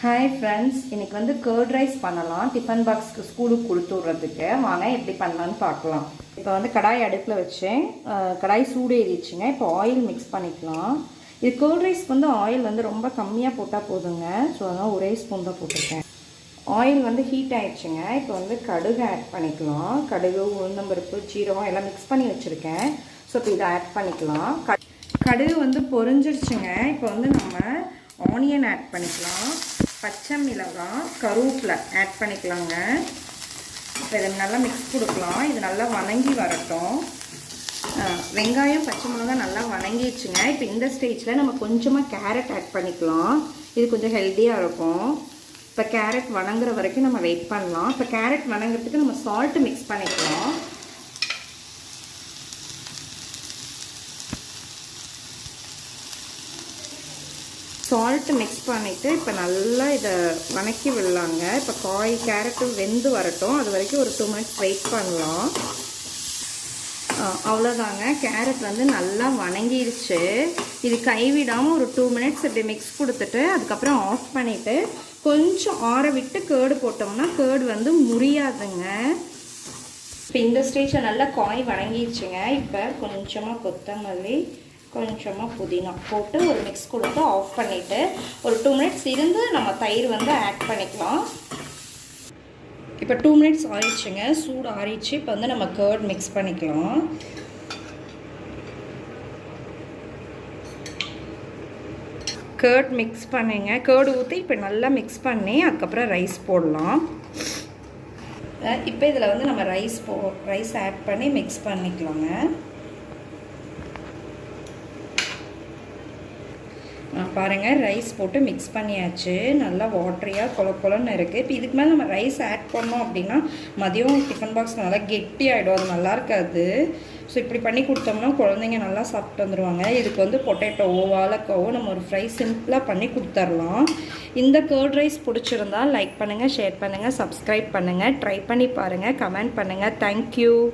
Hi friends, இன்றைக்கி வந்து curd rice பண்ணலாம். டிஃபன் பாக்ஸ்க்கு ஸ்கூலுக்கு கொடுத்து விட்றதுக்கு வாங்க எப்படி பண்ணலான்னு பார்க்கலாம். இப்போ வந்து கடாய் அடுப்பில் வச்சேன். கடாய் சூடு ஏறிடுச்சுங்க. இப்போ ஆயில் மிக்ஸ் பண்ணிக்கலாம். இது கர்ட் ரைஸ்க்கு வந்து ஆயில் வந்து ரொம்ப கம்மியாக போட்டால் போதுங்க. ஸோ அதனால் ஒரே ஸ்பூன் தான் போட்டிருக்கேன். ஆயில் வந்து ஹீட் ஆகிடுச்சுங்க. இப்போ வந்து கடுகு ஆட் பண்ணிக்கலாம். கடுகு, உளுந்தம்பருப்பு, சீரகம் எல்லாம் மிக்ஸ் பண்ணி வச்சுருக்கேன். ஸோ இப்போ இதை ஆட் பண்ணிக்கலாம். கடுகு வந்து பொரிஞ்சிருச்சுங்க. இப்போ வந்து நம்ம ஆனியன் ஆட் பண்ணிக்கலாம். பச்சை மிளகாய், கருவேப்பிலை ஆட் பண்ணிக்கலாங்க. இப்போ இதை நல்லா மிக்ஸ் கொடுக்கலாம். இது நல்லா வணங்கி வரட்டும். வெங்காயம், பச்சை மிளகாய் நல்லா வணங்கிடுச்சுங்க. இப்போ இந்த ஸ்டேஜில் நம்ம கொஞ்சமாக கேரட் ஆட் பண்ணிக்கலாம். இது கொஞ்சம் ஹெல்த்தியாக இருக்கும். இப்போ கேரட் வணங்குற வரைக்கும் நம்ம வெயிட் பண்ணலாம். இப்போ கேரட் வணங்குறதுக்கு நம்ம சால்ட்டு மிக்ஸ் பண்ணிக்கலாம். சால்ட்டு மிக்ஸ் பண்ணிவிட்டு இப்போ நல்லா இதை வணக்கி விடலாங்க. இப்போ கேரட்டும் வெந்து வரட்டும். அது வரைக்கும் ஒரு 2 மினிட்ஸ் வெயிட் பண்ணலாம். அவ்வளோதாங்க, கேரட் வந்து நல்லா வணங்கிடுச்சு. இது கைவிடாமல் ஒரு 2 மினிட்ஸ் இப்படி மிக்ஸ் கொடுத்துட்டு அதுக்கப்புறம் ஆஃப் பண்ணிவிட்டு கொஞ்சம் ஆற விட்டு கேர்டு போட்டோம்னா கேர்டு வந்து முறியாதுங்க. இப்போ இந்த ஸ்டேஜில் நல்லா காய் வணங்கிடுச்சுங்க. இப்போ கொஞ்சமாக கொத்தமல்லி, கொஞ்சமாக புதினா போட்டு ஒரு மிக்ஸ் கொடுத்து ஆஃப் பண்ணிவிட்டு ஒரு 2 மினிட்ஸ் இருந்து நம்ம தயிர் வந்து ஆட் பண்ணிக்கலாம். இப்போ 2 மினிட்ஸ் ஆயிடுச்சுங்க. சூடு ஆறிடுச்சு. இப்போ வந்து நம்ம கர்ட் மிக்ஸ் பண்ணிக்கலாம். கர்ட் மிக்ஸ் பண்ணிங்க. கர்டு ஊற்றி இப்போ நல்லா மிக்ஸ் பண்ணி அதுக்கப்புறம் ரைஸ் போடலாம். இப்போ இதில் வந்து நம்ம ரைஸ் ஆட் பண்ணி மிக்ஸ் பண்ணிக்கலாங்க. பாருங்கள், ரைஸ் போட்டு மிக்ஸ் பண்ணியாச்சு. நல்லா வாட்டரியாக கொலன்னு இருக்குது. இப்போ இதுக்கு மேலே நம்ம ரைஸ் ஆட் பண்ணோம் அப்படின்னா மதியம் டிஃபன் பாக்ஸ் நல்லா கெட்டி ஆகிடும். அது நல்லா இருக்காது. ஸோ இப்படி பண்ணி கொடுத்தோம்னா குழந்தைங்க நல்லா சாப்பிட்டு வந்துடுவாங்க. இதுக்கு வந்து பொட்டேட்டோவோ வாழைக்காவோ நம்ம ஒரு ஃப்ரை சிம்பிளாக பண்ணி கொடுத்துர்லாம். இந்த கர்ட் ரைஸ் பிடிச்சிருந்தா லைக் பண்ணுங்கள், ஷேர் பண்ணுங்கள், சப்ஸ்கிரைப் பண்ணுங்கள், ட்ரை பண்ணி பாருங்கள், கமெண்ட் பண்ணுங்கள். தேங்க்யூ.